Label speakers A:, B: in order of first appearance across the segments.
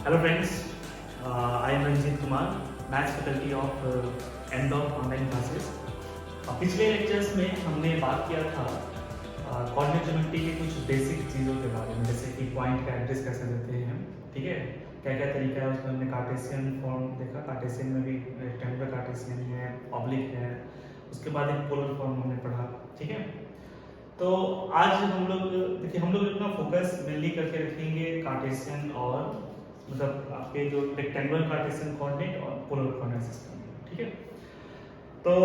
A: Hello friends, I am Ranjit Kumar, maths faculty of end of online classes. पिछले lectures में हमने बात किया था कोऑर्डिनेट ज्योमेट्री के कुछ बेसिक चीज़ों के बारे में, जैसे कि पॉइंट का एड्रेस कैसे देते हैं हम, ठीक है, क्या क्या तरीका है उसमें। हमने कार्टेशियन फॉर्म देखा, कार्टेशियन में भी रेक्टेंगुलर कार्टेशियन है, ऑब्लिक है, उसके बाद एक पोलर फॉर्म हमने पढ़ा, ठीक है। तो आज हम लोग देखिए, हम लोग अपना फोकस मेनली करके रखेंगे कार्टेशियन और मतलब आपके जो रेक्टेंगुलर कार्टेशियन कोऑर्डिनेट और पोलर कोऑर्डिनेट सिस्टम, ठीक है। तो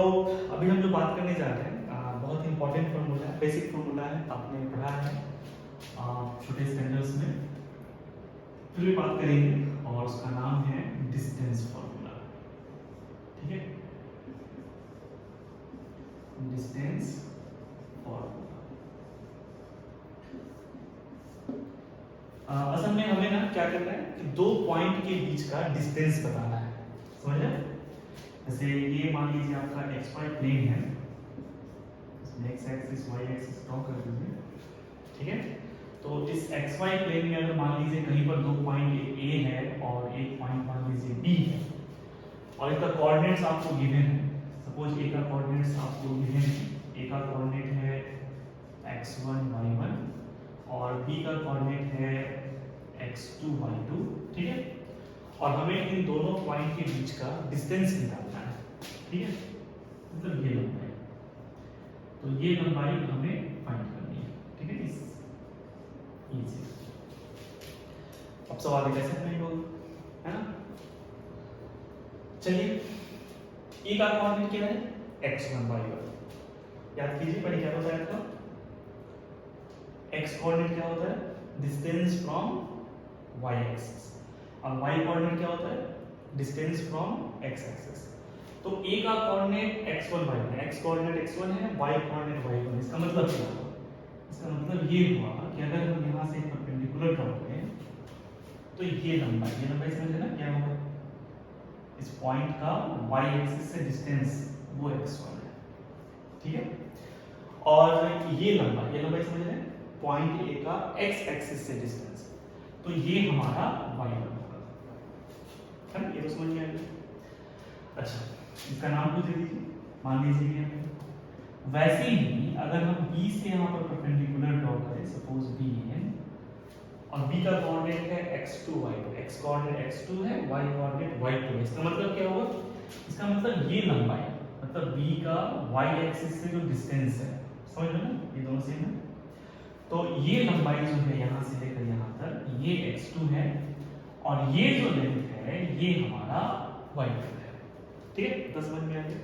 A: अभी हम जो बात करने जा रहे हैं बहुत इंपॉर्टेंट फॉर्मूला है, बेसिक फॉर्मूला है, आपने पढ़ा है छोटे स्टैंडर्ड्स में। फिर भी बात करेंगे और उसका नाम है डिस्टेंस फॉर्मूला, ठीक है, डिस्टेंस फॉर्मूला। असल में हमें ना क्या करना है कि दो पॉइंट के बीच का डिस्टेंस बताना है, समझ रहे? जैसे ये मान लीजिए आपका xy प्लेन है, इसमें x axis y axis draw कर दीजिए, ठीक है। तो इस xy प्लेन में अगर मान लीजिए कहीं पर दो पॉइंट a है और एक पॉइंट मान लीजिए b है और इसका कोऑर्डिनेट्स आपको गिवन है। सपोज a का कोऑर्डिनेट्स आपको गिवन है, a का कोऑर्डिनेट है x1 y1 और b का कोऑर्डिनेट है x2 y2, ठीक है। और हमें इन दोनों पॉइंट के बीच का डिस्टेंस निकालना है, ठीक है, मतलब ये लंबाई। तो ये लंबाई हमें फाइंड करनी है, ठीक है। इस इजी अब सवाल कैसे फाइंड होगा, है ना। चलिए, e का कोऑर्डिनेट क्या है x1 y1। याद कीजिए पहले क्या होता है आपका x कोऑर्डिनेट क्या होता है, डिस्टेंस फ्रॉम y एक्सिस, और y कोऑर्डिनेट क्या होता है, डिस्टेंस फ्रॉम x एक्सिस। तो a का कोऑर्डिनेट x1 y1 है, x कोऑर्डिनेट x1 है, y कोऑर्डिनेट y1। इसका मतलब क्या हुआ, इसका मतलब ये हुआ कि अगर हम यहां से परपेंडिकुलर ड्रॉ करें तो ये लंबाई समझे ना क्या होगा, इस पॉइंट का y एक्सिस से डिस्टेंस वो x1 है, ठीक है। और ये लंबाई समझ रहे हैं, पॉइंट a का x एक्सिस से डिस्टेंस, तो ये हमारा y1 होगा, है ना। ये तो समझ में आ गया। अच्छा, इसका नाम कुछ दे दीजिए, मान लीजिए कि वैसे ही अगर हम b से यहाँ पर परपेंडिकुलर ड्रॉ करें, सपोज b है और b का कोऑर्डिनेट है x2 y2, x coordinate x2 है, y कोऑर्डिनेट y2 है। इसका मतलब क्या होगा, इसका मतलब ये लंबाई मतलब b का y एक्सिस से जो डिस्टेंस है, समझ लो ना, ये दोनों सेम है। तो ये लंबाई जो है यहाँ से लेकर यहाँ तक, ये x2 है और ये जो लेंथ है ये हमारा y2 है, ठीक है। तो समझ में आ गया।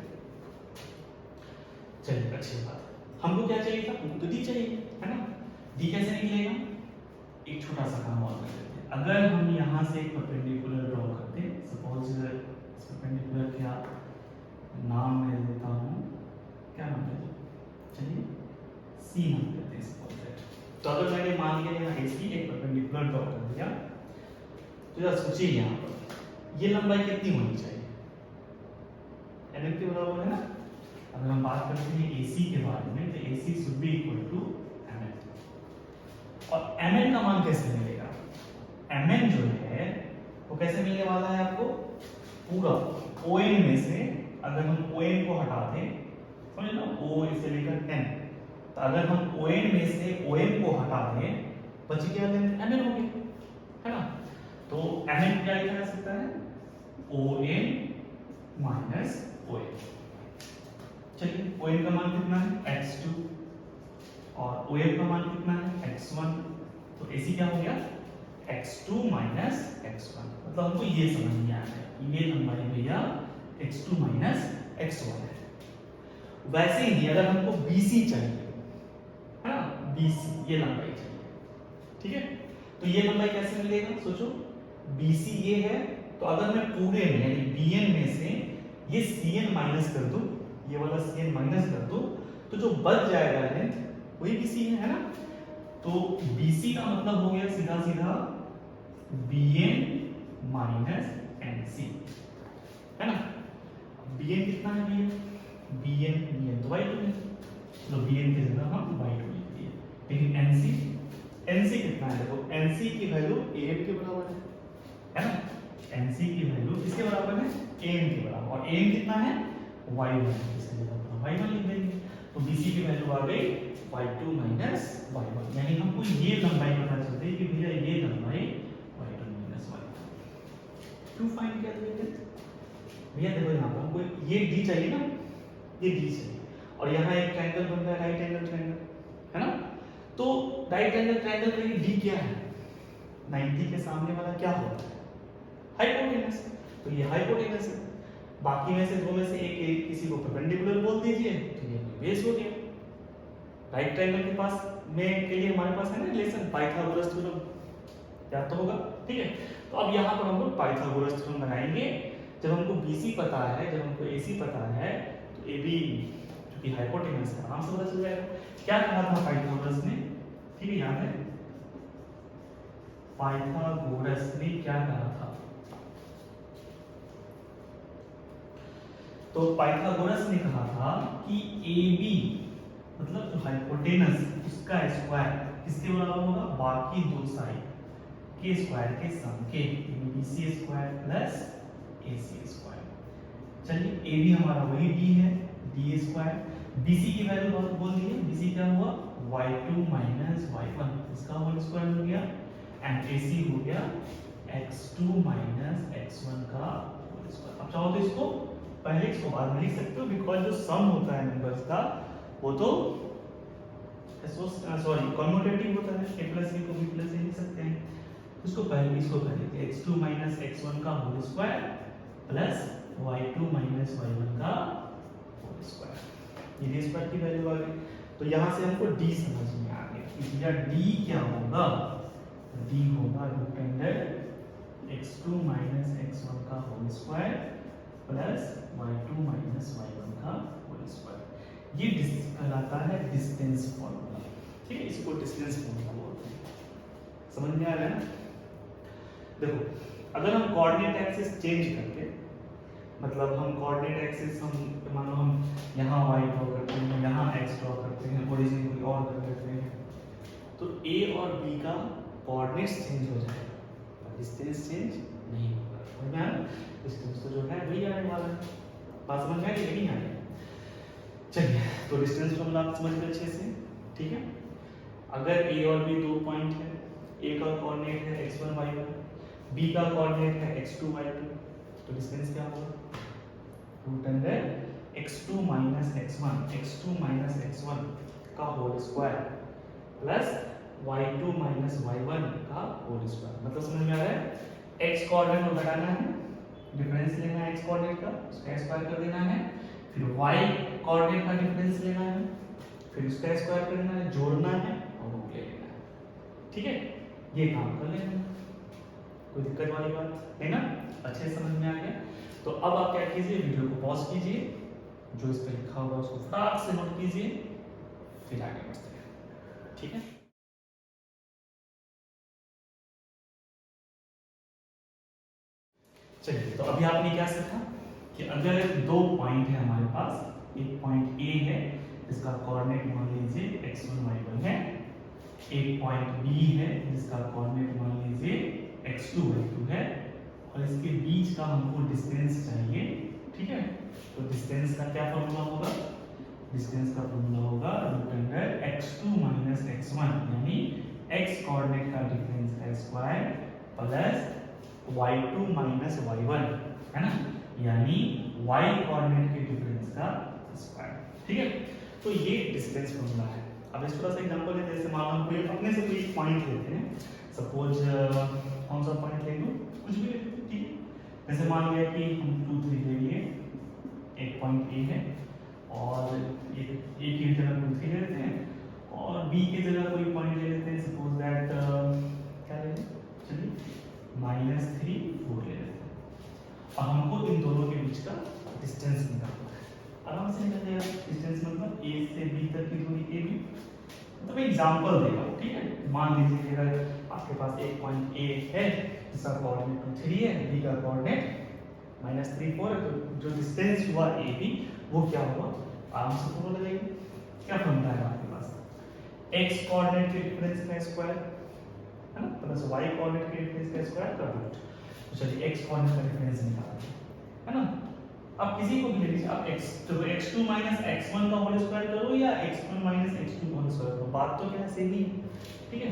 A: चलिए, अच्छी बात। हमको क्या चाहिए था, हमको तो d चाहिए, है ना। d कैसे निकलेगा, एक छोटा सा काम और कर लेते हैं। अगर हम यहाँ से एक परपेंडिकुलर ड्रॉ करते हैं, सपोज इस परपेंडिकुलर का नाम मैं देता हूँ, क्या नाम देते हैं, चलिए c नाम देते हैं सपोज। तो अगर मैंने मान लिया यहाँ AC एक परपेंडिकुलर ड्रॉ कर दिया, तो जरा सोचिए यहाँ पर ये लंबाई कितनी होनी चाहिए, NL के बराबर है ना। अगर हम बात करते हैं AC के बारे में तो AC should be equal to ML। और ML का मान कैसे मिलेगा, ML जो है वो कैसे मिलने वाला है आपको, पूरा ON में से अगर हम ON को हटा दें, समझ लो O से लेकर N, तो अगर हम ON में से OM को हटा दें बच गया लेंथ ML हो गई, है ना। तो ML क्या लिखा जा सकता है, ON माइनस OM। चलिए, ON का मान कितना है x2 और OM का मान कितना है x1, तो AC क्या हो गया x2 माइनस x1। मतलब हमको ये समझ में आ गया, ये लंबाई भैया x2 माइनस x1 है। वैसे ही अगर हमको BC चाहिए, है ना, BC ये लंबाई चाहिए, ठीक है। तो ये लंबाई कैसे मिलेगा, सोचो, BC ये है, तो अगर मैं पूरे में यानी BN में से ये CN माइनस कर दूं, ये वाला CN माइनस कर दूं, तो जो बच जाएगा लेंथ वही BC है ना। तो BC का मतलब हो गया सीधा सीधा BN माइनस NC, है ना। BN कितना है, BN तो y2 है, तो BN की जगह हम y2 लिख दिए। लेकिन NC कितना है, देखो NC की वैल्यू AM के बराबर है ना। एनसी की वैल्यू किसके बराबर है, एन के बराबर, और एन कितना है y1, इसके जगह पर y1 लिख देंगे। तो BC की वैल्यू आ गई y2 माइनस y1, यानी हमको ये लंबाई पता चलती है कि भैया ये लंबाई y2 minus y1। To find calculated भैया, देखो यहाँ पर हमको ये d चाहिए ना, ये d चाहिए, और यहाँ एक ट्रायंगल बन रहा है, राइट एंगल ट्रायंगल, है ना। तो राइट एंगल ट्रायंगल का ये d क्या है, 90 के सामने वाला क्या होता है, हाइपोटेनस, तो ये हाइपोटेनस है। बाकी में से दो में से एक किसी को परपेंडिकुलर बोल दीजिए, तो ये बेस हो गया। राइट ट्रायंगल के पास में के लिए हमारे पास है ना रिलेशन पाइथागोरस थ्योरम, याद तो होगा, ठीक है। तो अब यहाँ पर हम लोग पाइथागोरस थ्योरम बनाएंगे। जब हमको BC पता है, जब हमको AC पता है, तो AB क्योंकि हाइपोटेनस है आराम से पता चल जाएगा। क्या कहा था पाइथागोरस ने, ठीक है, याद है पाइथागोरस ने क्या कहा था, तो पाइथागोरस ने कहा था कि AB मतलब जो हाइपोटेनस उसका स्क्वायर किसके बराबर होगा, बाकी दो साइड के स्क्वायर के सम के, BC square plus AC square. चलिए AB हमारा वही D है, D स्क्वायर। BC की वैल्यू बोल दी है, BC क्या हुआ y2 माइनस y1, इसका होल स्क्वायर हो गया, एंड AC हो गया x2 माइनस x1 का होल स्क्वायर। अब चाहो तो इसको पहले इसको बाद में लिख सकते हो, बिकॉज जो सम होता है नंबर्स का वो तो सॉरी कम्यूटेटिव होता है, a प्लस b को b प्लस a लिख सकते हैं। इसको पहले इसको कर लेते हैं, x2 माइनस x1 का whole square plus y2 minus y1 का होल स्क्वायर, ये d स्क्वायर की वैल्यू आ गई। तो यहाँ से हमको d समझ में आ गया कि भैया d क्या होगा, d होगा root under x2 minus x1 का whole square plus y2 minus y1 का होल स्क्वायर। ये कहलाता है डिस्टेंस फॉर्मूला, ठीक है, इसको डिस्टेंस फॉर्मूला बोलते हैं। समझ में आ रहा है ना। देखो अगर हम कोऑर्डिनेट एक्सिस चेंज करते, मतलब हम कोऑर्डिनेट एक्सिस हम मान लो हम यहाँ y ड्रॉ करते हैं, यहाँ x ड्रॉ करते हैं, ओरिजिन कोई और कर देते हैं, तो a और b का कोऑर्डिनेट्स चेंज हो जाएगा, पर डिस्टेंस चेंज नहीं होगा। समझ में आ रहा है, डिस्टेंस तो जो है वही आने वाला है। बात समझ में आ रही है नहीं आ रही? चलिए तो डिस्टेंस फॉर्मूला आप समझ गए अच्छे से, ठीक है। अगर a और b दो पॉइंट है, a का कोऑर्डिनेट है x1 y1, b का कोऑर्डिनेट है x2 y2, तो डिस्टेंस क्या होगा root under x2 minus x1 का whole square plus y2 minus y1 का होल स्क्वायर। मतलब समझ में आ रहा है, x कोऑर्डिनेट को घटाना है, डिफरेंस लेना है x कोऑर्डिनेट का, उसका स्क्वायर कर देना है, फिर y कोऑर्डिनेट का डिफरेंस लेना है, फिर उसका स्क्वायर कर देना है, जोड़ना है और रूट ले लेना है, ठीक है। ये काम कर लेना है, कोई दिक्कत वाली बात नहीं ना, अच्छे से समझ में आ गया। तो अब आप क्या कीजिए, वीडियो को पॉज कीजिए, जो इस पर लिखा होगा उसको फटाक से नोट कीजिए, फिर आगे बढ़ते हैं, ठीक है। चलिए तो अभी आपने क्या सीखा कि अगर दो पॉइंट है हमारे पास, एक पॉइंट A है, इसका कोऑर्डिनेट मान लीजिए x1 y1 है, एक पॉइंट B है जिसका कोऑर्डिनेट मान लीजिए x2 y2 है, और इसके बीच का हमको डिस्टेंस चाहिए, ठीक है। तो डिस्टेंस का क्या फॉर्मूला होगा, डिस्टेंस का फॉर्मूला होगा root under x2 minus x1, यानी x कोऑर्डिनेट का डिफरेंस का square plus y2 minus y1, है ना, यानी y कोऑर्डिनेट के डिफरेंस का स्क्वायर, ठीक है। तो ये डिस्टेंस फॉर्मूला है। अब इस थोड़ा सा एग्जांपल लेते हैं, जैसे मान लो कोई अपने से कोई पॉइंट लेते हैं, सपोज कौन सा पॉइंट ले लो, कुछ भी ले लो, ठीक है। जैसे मान लिया कि हम 2 3 ले लिए, एक पॉइंट A है और एक A की जगह 2 3 ले लेते हैं, और B की जगह कोई पॉइंट ले लेते हैं, सपोज दैट क्या लेते हैं, चलिए -3 4 ले लेते हैं। अब हमको इन दोनों के बीच का डिस्टेंस निकालना है, आराम से निकल जाएगा। डिस्टेंस मतलब A से B तक की दूरी AB, मतलब एग्जांपल दे रहा हूं, ठीक है। मान लीजिए कि अगर आपके पास एक पॉइंट A है जिसका कोऑर्डिनेट 2 3 है, B का कोऑर्डिनेट -3 4 है, तो जो डिस्टेंस हुआ AB वो क्या हुआ, आराम से फॉर्मूला लगाइए। क्या फॉर्मूला है आपके पास, x कोऑर्डिनेट के डिफरेंस का स्क्वायर, है ना, प्लस y कोऑर्डिनेट के डिफरेंस का स्क्वायर का रूट। तो चलिए x कोऑर्डिनेट का डिफरेंस निकालते हैं, है ना। अब किसी को भी ले लीजिए, आप x2 माइनस x1 का होल स्क्वायर करो या x1 माइनस x2 का होल स्क्वायर करो, बात तो क्या है सेम ही है, ठीक है।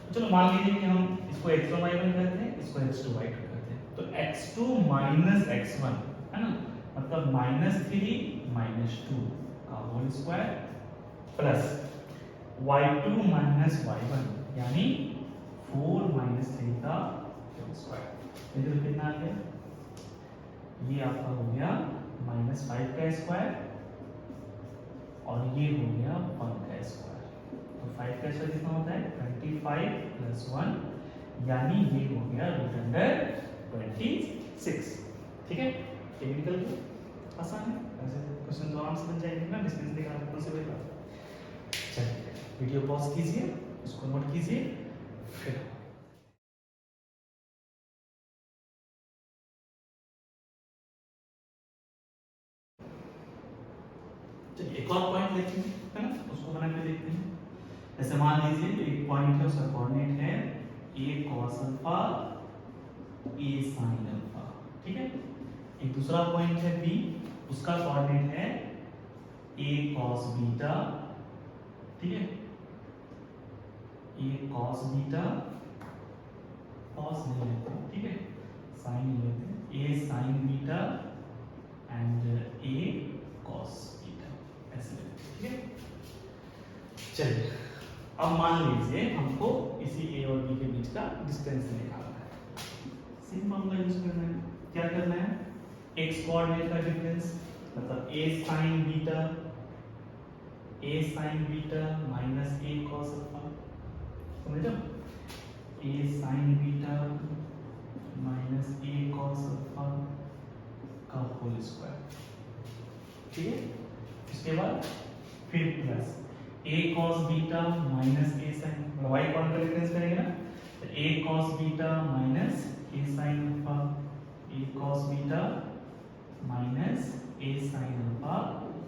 A: तो चलो मान लीजिए कि हम इसको x1 y1 करते हैं, इसको x2 y2 करते हैं, तो x2 माइनस x1 है ना, मतलब -3 - 2 का whole square plus y2 minus y1 यानी 4 - 3 का होल स्क्वायर। ये तो कितना आ गया, ये आपका हो गया -5 का स्क्वायर और ये हो गया 1 का स्क्वायर। तो 5 का स्क्वायर कितना होता है 25 + 1 यानी ये हो गया √26, ठीक है। ये निकल गया, आसान है, ऐसे क्वेश्चन तो आराम से बन जाएंगे ना, डिस्टेंस निकालना कौन से बेटा। चलिए वीडियो पॉज कीजिए, इसको नोट कीजिए, फिर चलिए एक और पॉइंट देखते हैं, है ना, उसको बना के देखते हैं। जैसे मान लीजिए एक पॉइंट है, उसका कोऑर्डिनेट है a cos alpha a sin alpha, ठीक है। एक दूसरा पॉइंट है b, उसका कोऑर्डिनेट है a cos बीटा, ठीक है, a cos बीटा, cos नहीं लेते, ठीक है, sin लेते, a sin beta and a cos beta, ऐसे लेते, ठीक है। चलिए अब मान लीजिए हमको इसी a और b के बीच का डिस्टेंस निकालना है, सेम फॉर्मूला यूज करना है। क्या करना है, x कोऑर्डिनेट का डिफरेंस मतलब a sin beta minus a cos alpha, समझो, a sin beta minus a cos alpha का होल स्क्वायर, ठीक है। इसके बाद फिर plus a cos beta minus a sin, मतलब y कौन का डिफरेंस करेंगे ना, तो a cos beta minus a sin alpha, a cos beta minus a sin alpha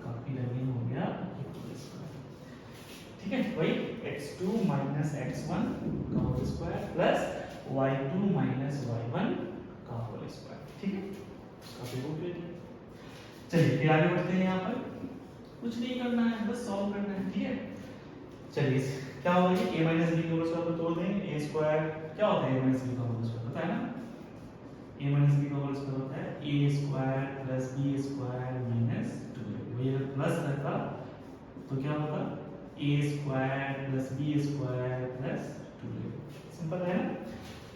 A: का फिर अगेन हो गया होल स्क्वायर, ठीक है। वही x2 माइनस x1 का whole square plus y2 minus y1 का होल स्क्वायर, ठीक है, इसका फिर रूट लेते हैं। चलिए फिर आगे बढ़ते हैं, यहाँ पर कुछ नहीं करना है, बस सॉल्व करना है, ठीक है। चलिए क्या होगा, ये a माइनस b के होल स्क्वायर को तोड़ देंगे, a स्क्वायर क्या होता है a माइनस b का होल स्क्वायर, पता है ना, a माइनस b का होल स्क्वायर होता है a square plus b square minus 2a, वही अगर प्लस रहता तो क्या होगा a square plus b square plus 2a, simple है ना।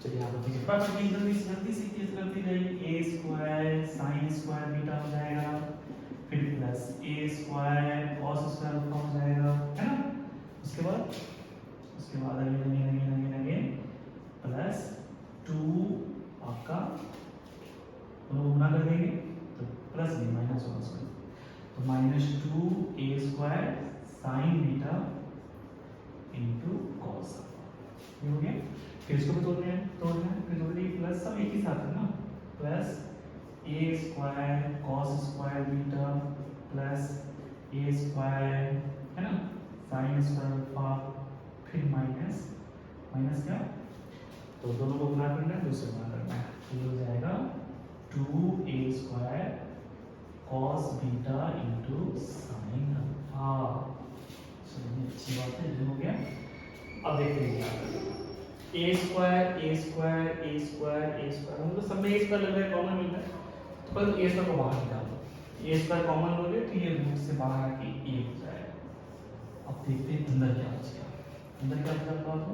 A: चलिए यहाँ पर देखिए फटाफट जल्दी से केस करती रहेगी, a square sin square beta हो जाएगा, फिर plus a square cos square alpha हो जाएगा, है ना। उसके बाद अगेन प्लस 2 आपका दोनों गुना कर देंगे तो प्लस नहीं माइनस होगा उसमें, तो -2 a square sin beta into cos alpha, ये हो गया। फिर इसको भी तोड़ना है, फिर जोड़ देंगे, प्लस सब एक ही साथ है ना, plus a square cos square beta plus a square, है ना, sin स्क्वायर अल्फा, फिर माइनस क्या, तो दोनों को गुना करना है, दूसरे गुना करना है, तो ये हो जाएगा 2a square cos beta into sin alpha. चलिए अच्छी बात है, ये हो गया। अब देखते हैं क्या करना है, a स्क्वायर हम तो सब में a स्क्वायर लग रहा है, कॉमन मिल रहा है, तो पहले a स्क्वायर को बाहर निकालो, a स्क्वायर कॉमन हो गया तो ये रूट से बाहर आके a हो जाएगा। अब देखते हैं अंदर क्या बचेगा, अंदर क्या बचा हुआ तो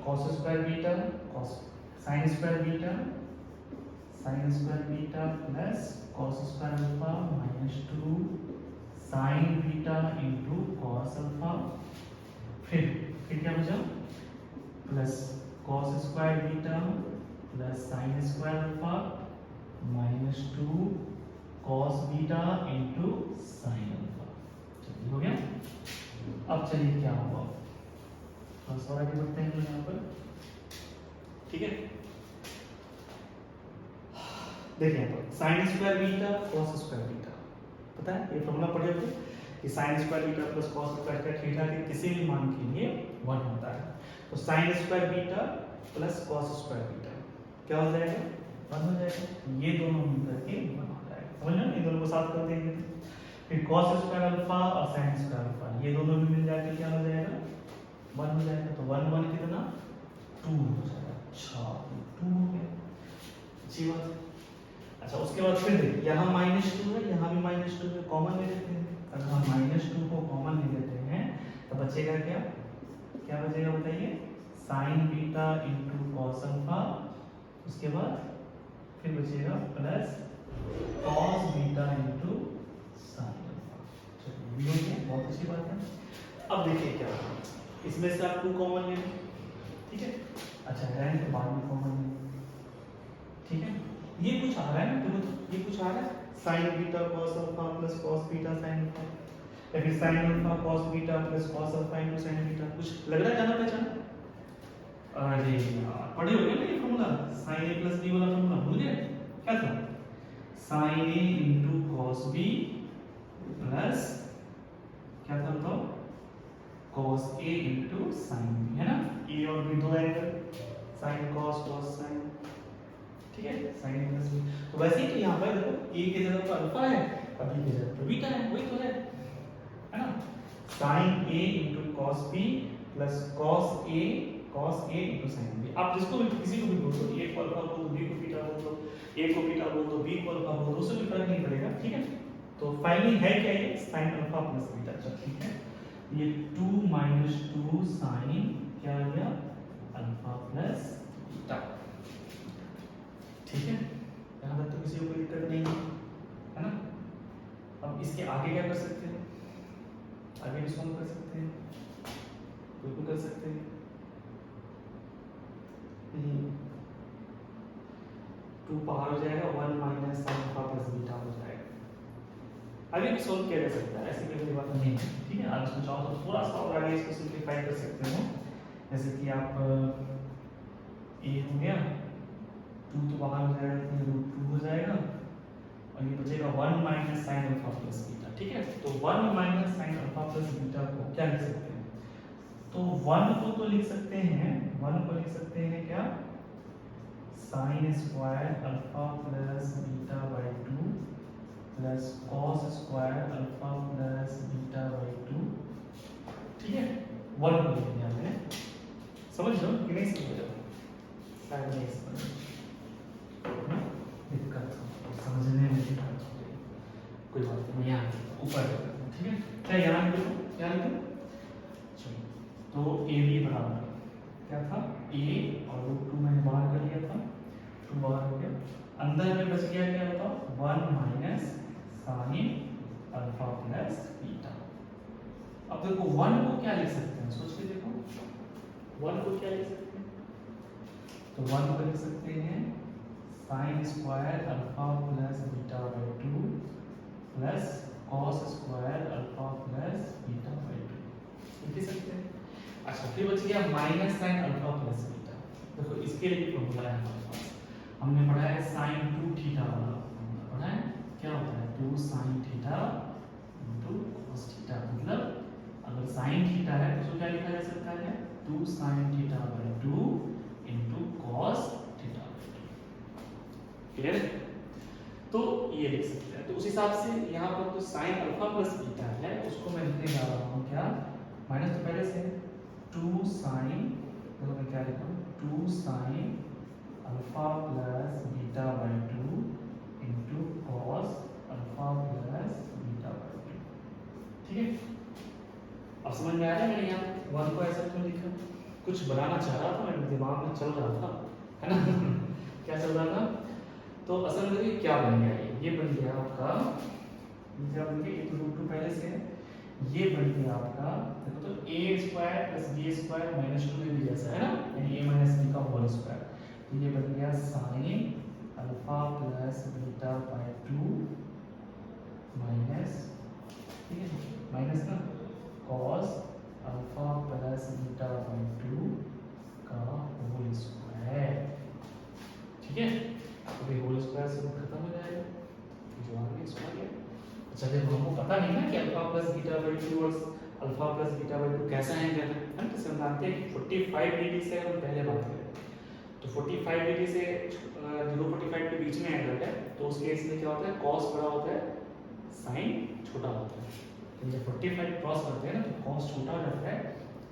A: cos square beta sin square beta plus cos square alpha -2 sin beta into cos alpha, फिर क्या बचा plus cos square beta plus sin square alpha -2 cos beta into sin alpha, चलिए हो गया। अब चलिए क्या होगा, थोड़ा सा आगे बढ़ते हैं यहाँ पर, ठीक है। देखिए यहाँ पर sin square beta cos square beta, पता है ये फॉर्मूला पढ़े होंगे कि sin square beta plus cos square का थीटा के किसी भी मान के लिए 1 होता है, तो sin square beta plus cos square beta क्या हो जाएगा 1 हो जाएगा, ये दोनों मिलकर के 1 हो जाएगा, समझ रहे हो, इन दोनों को साथ कर देंगे। फिर cos स्क्वायर अल्फा और sin स्क्वायर अल्फा, ये दोनों भी मिल जाके क्या हो जाएगा, 1 हो जाएगा। तो 1 1 कितना, 2 हो जाएगा। अच्छा 2 हो गया, अच्छी बात है। अच्छा उसके बाद फिर देखिए यहाँ -2 है, यहाँ भी -2 है, कॉमन ले लेते हैं। अगर हम -2 को कॉमन ले लेते हैं तो बचेगा क्या, क्या बचेगा बताइए, sin beta into cos alpha, उसके बाद फिर बचेगा plus cos beta into sin alpha. चलिए ये हो गया, बहुत अच्छी बात है। अब देखिए क्या होगा, इसमें से आप 2 कॉमन ले लें, ठीक है। अच्छा रैंक के बाद में कॉमन ले, ठीक है। ये कुछ आ रहा है ना, देखो तो ये कुछ आ रहा है, sin beta cos alpha plus cos beta sin alpha, या फिर sin alpha cos beta plus cos alpha into sin beta, कुछ लग रहा है जाना पहचाना। अरे यार पढ़े हो गए ना ये formula, sin a plus b वाला फॉर्मूला भूल गए, क्या था, sin a into cos b plus क्या था बताओ, cos a into sin b, है ना, a और b दो angle, sin cos cos sin, ठीक है, sin a प्लस b। तो वैसे ही तो यहाँ पर देखो a की जगह पर अल्फा है और b की जगह पर बीटा है, वही तो है ना, sin a into cos b plus cos a into sin b। आप जिसको भी किसी को भी बोल दो, a को अल्फा बोल दो, b को बीटा बोल दो, a को बीटा बोल दो, b को अल्फा बोल दो, उससे भी फर्क नहीं पड़ेगा, ठीक है। तो फाइनली है क्या ये, sin अल्फा प्लस बीटा। चलो ठीक है, ये 2 - 2 sin क्या हो गया, अल्फा प्लस बीटा, ठीक है। यहाँ तक तो किसी को कोई दिक्कत नहीं है ना। अब इसके आगे क्या कर सकते हैं, आगे भी सॉल्व कर सकते हैं, बिल्कुल कर सकते हैं। 2 बाहर हो जाएगा, 1 minus sin alpha plus beta हो जाएगा। आगे भी सॉल्व किया जा सकता है, ऐसी कोई बात नहीं है, ठीक है। आप इसको चाहो तो थोड़ा सा और आगे इसको सिंपलीफाई कर सकते हो, जैसे कि आप a हो गया, 2 तो बाहर हो जाएगा, तो √2 हो जाएगा, और ये बचेगा 1 minus sin alpha plus beta, ठीक है। तो 1 minus sin alpha plus beta को क्या लिख सकते हैं, तो 1 को तो लिख सकते हैं, 1 को लिख सकते हैं क्या, sin square alpha plus beta by 2 plus cos square alpha plus beta by 2, ठीक है। 1 को लिख दिया मैंने, समझ लो कि नहीं समझ लो, शायद नहीं समझ दिक्कत समझने में दिक्कत हो रही, कोई बात नहीं, यहाँ ऊपर ठीक है, क्या यहाँ लिखो, यहाँ लिखो। चलो तो ए बी बराबर क्या था, a और √2 मैंने बाहर कर लिया था, 2 बाहर हो गया, अंदर में बच गया क्या बताओ, 1 minus sin alpha plus beta. अब देखो 1 को क्या लिख सकते हैं, सोच के देखो 1 को क्या लिख सकते हैं, तो 1 को लिख सकते हैं sin square alpha plus beta by 2 plus cos square alpha plus beta by 2, लिख सकते हैं। अच्छा फिर बच गया minus sin alpha plus beta. देखो इसके लिए फॉर्मूला है हमारे पास, हमने पढ़ा है sin 2 थीटा वाला फॉर्मूला पढ़ा है, क्या होता है 2 sin theta into cos theta, मतलब अगर sin थीटा है तो उसको क्या लिखा जा सकता है, 2 sin theta by 2 into cos theta. Clear है, तो ये लिख सकते हैं। तो उस हिसाब से यहाँ पर तो sin अल्फा प्लस बीटा है, उसको मैं लिखने जा रहा हूँ क्या, माइनस तो पहले से 2 sin, तो मैं क्या लिखूँ, 2 sin alpha plus beta by 2 into cos alpha plus beta by 2, ठीक है। अब समझ में आ रहा है, मैंने यहाँ 1 को ऐसा क्यों लिखा, कुछ बनाना चाह रहा था, मेरे दिमाग में चल रहा था, है ना क्या चल रहा था, तो असल में क्या बन गया, ये बन गया आपका, क्या बन गया, ये तो √2 पहले से है, ये बन गया आपका, देखो तो a square plus b square minus 2 में भी जैसा है ना, यानी a माइनस b का होल स्क्वायर, तो ये बन गया sin alpha plus beta by 2 minus, ठीक है, माइनस ना cos alpha plus beta by 2 का होल स्क्वायर, ठीक है। अभी होल स्क्वायर से खत्म हो जाएगा, जो आगे इसको आ गया। अच्छा देखो हमको पता नहीं ना कि अल्फा प्लस बीटा बाई 2 और अल्फा प्लस बीटा बाई 2 कैसा है, क्या है, तो हम जानते हैं कि 45 डिग्री से हम पहले बात करें, तो 45 डिग्री से 0-45 के बीच में एंगल है, तो उस केस में क्या होता है, कॉस बड़ा होता है, साइन छोटा होता है। तो जब 45 क्रॉस करते हैं ना, तो कॉस छोटा हो जाता है,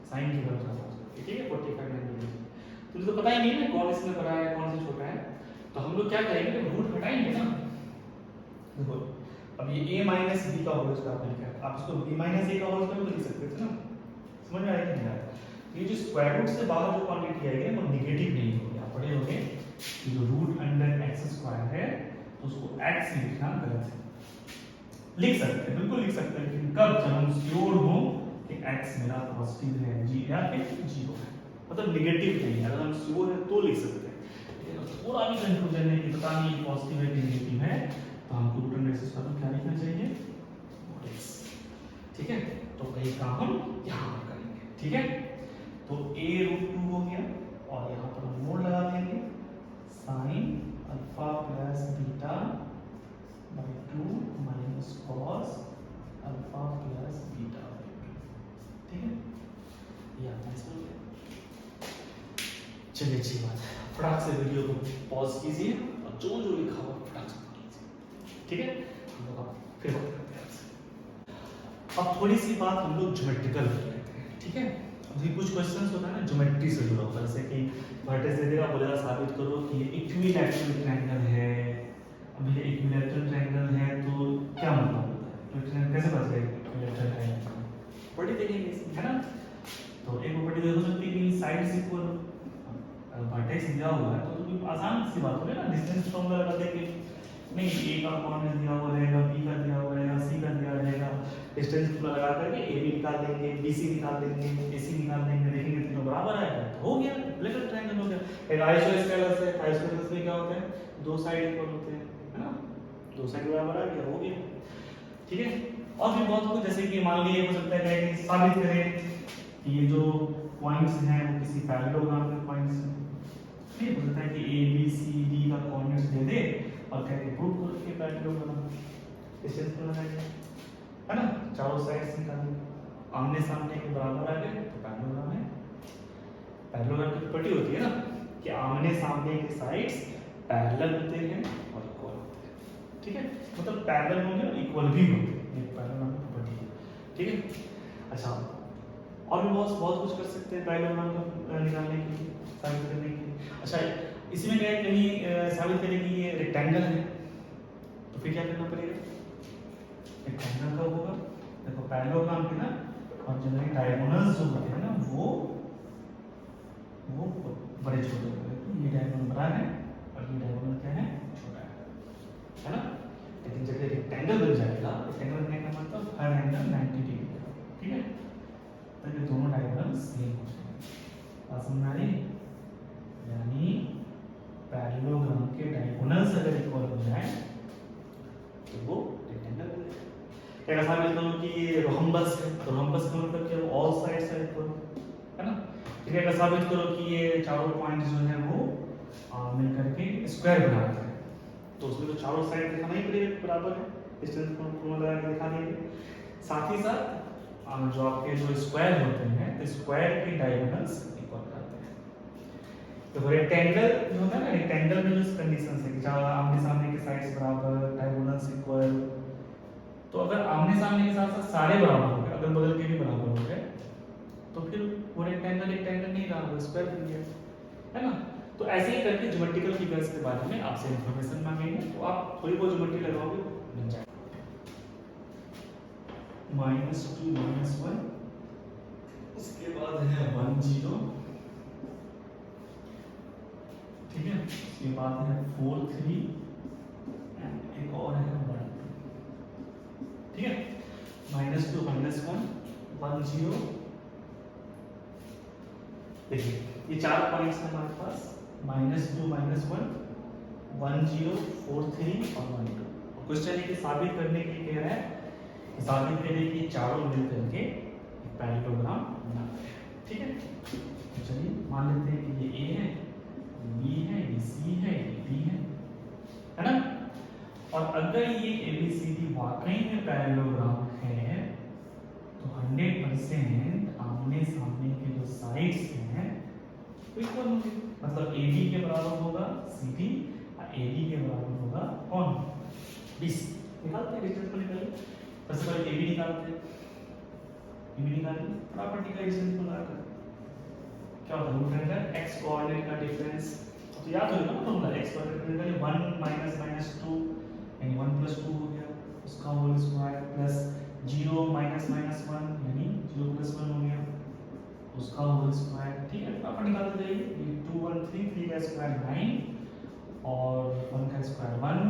A: साइन की तरफ ज्यादा हो जाता है। ठीक है, 45 डिग्री। तो मुझे तो पता ही नहीं है कौन इसमें बड़ा है कौन से छोटा है, तो हम लोग क्या करेंगे, रूट हटाएंगे ना। देखो अब ये a माइनस b का होल स्क्वायर आपने लिखा है, आप इसको b माइनस a का होल स्क्वायर भी लिख सकते थे ना, समझ में आया कि नहीं आया। ये जो स्क्वायर रूट से बाहर जो क्वांटिटी आएगी ना, वो नेगेटिव नहीं होगी। आप पढ़े होंगे कि जो रूट अंडर x स्क्वायर है, तो उसको x लिखना गलत है। लिख सकते हैं, बिल्कुल लिख सकते हैं, लेकिन कब, जब हम श्योर हो कि x मेरा पॉजिटिव है, g या फिर 0 है, मतलब नेगेटिव नहीं है। अगर हम श्योर है तो लिख सकते हैं, लेकिन पूरा भी कंफ्यूजन है कि पता नहीं पॉजिटिव है कि नेगेटिव है, तो हमको रूट अंडर x स्क्वायर में क्या लिखना चाहिए, x। ठीक है, तो वही काम हम यहाँ पर करेंगे। ठीक है, तो a √2 हो गया, और यहाँ पर हम मोड लगा देंगे sin alpha plus beta by 2 minus cos alpha plus beta by 2। ठीक है, ये आपने समझ लिया। चलिए अच्छी बात है, फटाक से वीडियो को पॉज कीजिए और जो जो लिखा हुआ फटाक से पढ़ लीजिए। ठीक है, हम लोग अब फिर बात करते हैं आपसे। अब थोड़ी सी बात हम लोग ज्योमेट्रिकल कर लेते हैं। ठीक है, अभी कुछ क्वेश्चंस होता है ना ज्योमेट्री से जुड़ा हुआ, जैसे कि वर्टेक्स दे देगा, बोलेगा साबित करो कि ये इक्विलैटरल ट्रायंगल है। अब ये इक्विलैटरल ट्रायंगल है तो क्या मतलब होता है, तो ट्रायंगल कैसे पता चलेगा इक्विलैटरल ट्रायंगल, बड़ी देखेंगे इसमें, है ना। तो एक प्रॉपर्टी देखो सकती है कि साइड्स इक्वल, वर्टेक्स दिया हुआ है तो आसान सी बात हो गई ना, डिस्टेंस फॉर्मूला लगा देंगे। नहीं, a का कोऑर्डिनेट दिया हुआ रहेगा, b का दिया हुआ रहेगा, c का दिया रहेगा, डिस्टेंस लगा करके ab निकाल देंगे, bc निकाल देंगे, ac निकाल देंगे, देखेंगे तीनों बराबर आएगा तो हो गया, इक्विलैटरल ट्रायंगल हो गया। एक आइसोस्केलस है, आइसोस्केलस में क्या होता है, दो साइड इक्वल होते हैं, है ना, दो साइड बराबर आ गया, हो गया। ठीक है, और भी बहुत कुछ, जैसे कि मान लीजिए हो सकता है कि साबित करें कि ये जो पॉइंट्स हैं वो किसी पैरेललोग्राम के पॉइंट्स हैं। ठीक, हो सकता है कि a b c d का कोऑर्डिनेट्स दे दे और कह के प्रूव कर के पैरेललोग्राम डिस्टेंस पर लगाएंगे, है ना, चारों साइड्स निकालेंगे, आमने सामने के बराबर आ गए तो पैरेललोग्राम है। पैरेललोग्राम की प्रॉपर्टी होती है ना कि आमने सामने के साइड्स पैरेलल होते हैं और इक्वल होते हैं। ठीक है, मतलब पैरेलल होंगे और इक्वल भी होते हैं, ये पैरेललोग्राम की प्रॉपर्टी है। ठीक है, अच्छा और भी बहुत कुछ कर सकते हैं पैरेललोग्राम को निकालने के लिए, साबित करने के लिए। अच्छा इसी में क्या है, कहीं साबित करें कि ये रेक्टेंगल है, तो फिर क्या करना पड़ेगा, रेक्टेंगल का होगा। देखो पैरेललोग्राम के ना और जनरली डायगोनल्स जो होते हैं ना वो बड़े छोटे होते हैं, ये डायगोनल बड़ा है और ये डायगोनल क्या है, छोटा है ना। लेकिन जब ये रेक्टेंगल बन जाएगा, रेक्टेंगल बनने का मतलब हर एंगल 90 डिग्री का, ठीक है, तो ये दोनों डायगोनल सेम हो जाएंगे। बात समझ में आ रही, यानी पैरेललोग्राम के डायगोनल्स अगर इक्वल हो जाए तो वो रेक्टेंगल बन जाएगा। एक साबित करो कि ये रोम्बस है, तो रोम्बस का मतलब क्या है, ऑल साइड्स आर इक्वल, है ना। ठीक है, अगर साबित करो कि ये चारों पॉइंट्स जो है वो मिलकर के स्क्वायर बनाते हैं, तो उसमें तो चारों साइड दिखाना ही पड़ेगा बराबर है, डिस्टेंस फॉर्मूला लगा के दिखा देंगे। साथ ही साथ जो आपके जो स्क्वायर होते हैं, तो स्क्वायर के डायगोनल्स इक्वल करते हैं। तो रेक्टेंगल जो होता है ना, रेक्टेंगल में जो कंडीशंस है कि चाहे आमने सामने के साइड्स बराबर, डायगोनल्स इक्वल, तो अगर आमने सामने के साथ साथ सारे बराबर हो गए, अगल बगल के भी बराबर हो गए, तो फिर वो रेक्टेंगल नहीं रहा, वो स्क्वायर बन गया, है ना। तो ऐसे ही करके ज्योमेट्रिकल फिगर्स के बारे में आपसे इंफॉर्मेशन मांगेंगे, तो आप थोड़ी बहुत ज्योमेट्री लगाओगे बन जाएगा। -2 -1, उसके बाद है 1 0, ठीक है, उसके बाद है 4 3 एंड एक और है 1 2, ठीक है। -2 -1 1 0, देखिए ये चार पॉइंट्स हैं हमारे पास, -2 -1 1 0 4 3 और 1 2। क्वेश्चन है कि साबित करने के लिए कह रहा है, साबित करें कि चारों मिलकर के पैरेललोग्राम बनाते हैं, ठीक है। तो चलिए मान लेते हैं कि ये A है, B है, ये C है, ये D है ना। और अगर ये ABCD वाकई में पैरेललोग्राम है तो 100% आमने सामने के जो साइड्स हैं वो इक्वल होंगे, मतलब AB के बराबर होगा CD और AD के बराबर होगा कौन, BC। निकालते हैं डिस्टेंस को, निकालिए। सबसे पहले AB निकालते हैं, AB निकालिए फटाफट, निकालिए डिस्टेंस को लगाकर। क्या होता है, रूट अंडर x कोऑर्डिनेट का डिफरेंस, तो याद होगा ना फॉर्मूला, x कोऑर्डिनेट निकालिए 1 माइनस माइनस 2 यानी 1 प्लस 2 हो गया, उसका whole square plus 0 minus minus 1 यानी 0 प्लस 1 हो गया, उसका होल स्क्वायर। ठीक है, तो अपन निकालते जाइए, ये 2 1 3, 3 का स्क्वायर 9 और 1 का स्क्वायर 1,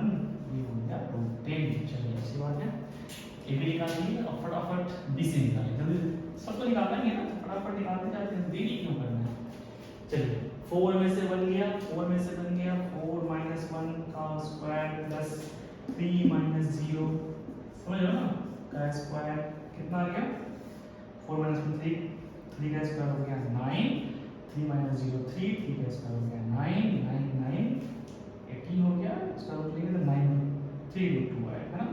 A: ये हो गया रूट 10। चलिए अच्छी बात है, ए भी निकाल लीजिए और फटाफट बी से निकालें, जल्दी सब तो निकालना ही है ना, फटाफट निकालते जाते हैं, देरी क्यों करना है। चलिए 4 में से बन गया, 4 में से बन गया 4 माइनस 1 का स्क्वायर प्लस 3 माइनस 0, समझ लो ना, का स्क्वायर कितना आ गया, 4 माइनस 1 3, 3 का स्क्वायर हो गया 9, 3 माइनस 0 3, 3 का स्क्वायर हो गया 9, 9 9 18 हो गया, इसका रूट लेंगे तो 9 3 रूट 2 आएगा ना,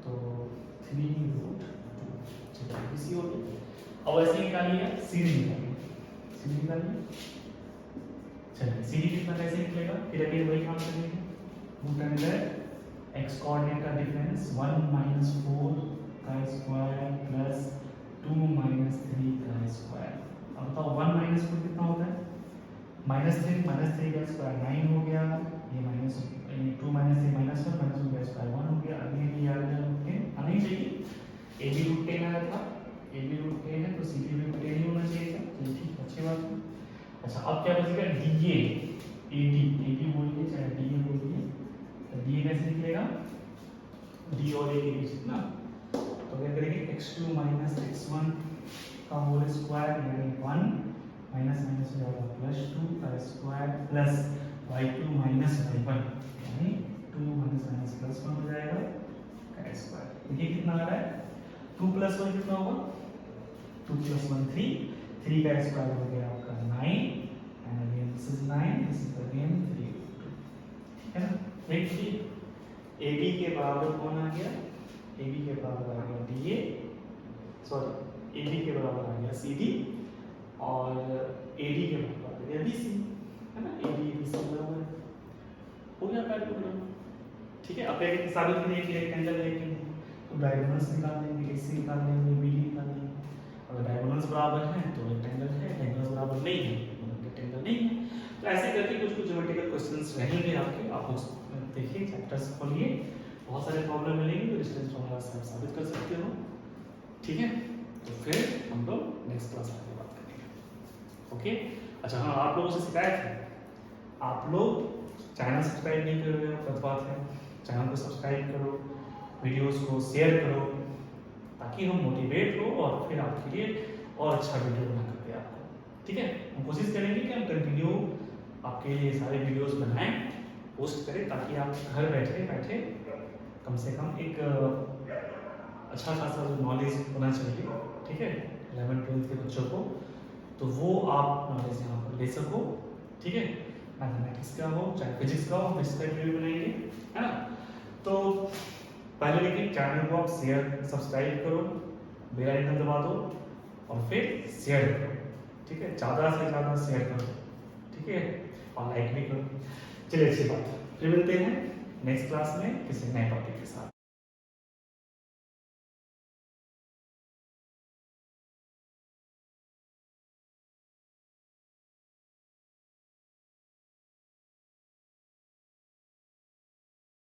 A: तो 3 रूट 2। चलिए इसी हो गई। अब ऐसे निकालिए, सीडी निकालिए, सीडी निकालिए। चलिए सीडी कितना कैसे निकलेगा, फिर अभी वही काम करेंगे, रूट अंडर x कोऑर्डिनेट का डिफरेंस 1 माइनस 4 का स्क्वायर प्लस 2 माइनस 3 का स्क्वायर। अब बताओ 1 माइनस 4 कितना होता है, माइनस 3 का स्क्वायर 9 हो गया, ये माइनस 2 माइनस 3 माइनस 1 माइनस 1 का स्क्वायर 1 हो गया। अभी भी याद आना ही चाहिए, ए बी रूट 10 आया था, ए बी रूट 10 है तो सी बी रूट 10 ही होना चाहिए था, तो ठीक अच्छी बात है। अच्छा अब क्या बचेगा, डी ए डी बोलिए चाहे डी ए बोलिए, तो डी ए कैसे निकलेगा, डी और ए के बीच ना, तो क्या करेंगे x2 माइनस x1 का होल स्क्वायर यानी 1 माइनस माइनस हो जाएगा प्लस 2 का square plus y2 minus y1 यानी 2 माइनस माइनस प्लस 1 हो जाएगा का स्क्वायर। ये कितना आ रहा है, 2 प्लस 1 कितना होगा, 2 प्लस 1 3, 3 का स्क्वायर हो गया आपका 9 and again this is 9, this is again 3 2, ठीक है ना। देखिए AB के बराबर कौन आ गया, AB के बराबर आ गया DA, सॉरी AB के बराबर आ गया CD और AD के बराबर आ गया BC, है ना, AD BC बराबर हो गया कैलकुलेट। ठीक है, अब क्या साबित करने के लिए रेक्टेंगल लेके तो डायगोनल्स निकाल लेंगे, AC निकाल लेंगे, BD निकाल लेंगे। अगर डायगोनल्स बराबर हैं तो रेक्टेंगल है, डायगोनल्स बराबर नहीं है तो रेक्टेंगल नहीं है। तो ऐसे करके कुछ कुछ ज्योमेट्रिकल क्वेश्चंस रहेंगे आपके, आप देखिए चैप्टर्स खोलिए, बहुत सारे प्रॉब्लम मिलेंगे तो डिस्टेंस फॉर्मूला से आप साबित कर सकते हो। ठीक है, तो फिर हम लोग नेक्स्ट क्लास में बात करेंगे। ओके, अच्छा हाँ, आप लोगों से शिकायत है, आप लोग चैनल सब्सक्राइब नहीं कर रहे हो, गलत बात है, चैनल को सब्सक्राइब करो, वीडियोस को शेयर करो ताकि हम मोटिवेट हो और फिर आपके लिए और अच्छा वीडियो बना कर दे आपको। ठीक है, हम कोशिश करेंगे कि हम कंटिन्यू आपके लिए सारे वीडियोस बनाएं, पोस्ट करें ताकि आप घर बैठे बैठे कम से कम एक अच्छा खासा जो नॉलेज होना चाहिए, ठीक है, 11 12 के बच्चों को, तो वो आप नॉलेज यहाँ पर ले सको। ठीक है, मैथमेटिक्स का हो चाहे फिजिक्स का हो, इसका वीडियो बनाएंगे, है ना। तो पहले लेकिन चैनल को आप शेयर सब्सक्राइब करो, बेल आइकन दबा दो और फिर शेयर करो। ठीक है, ज़्यादा से ज़्यादा शेयर करो, ठीक है, और लाइक भी करो। चलिए अच्छी बात है, फिर मिलते हैं नेक्स्ट क्लास में किसी नए टॉपिक।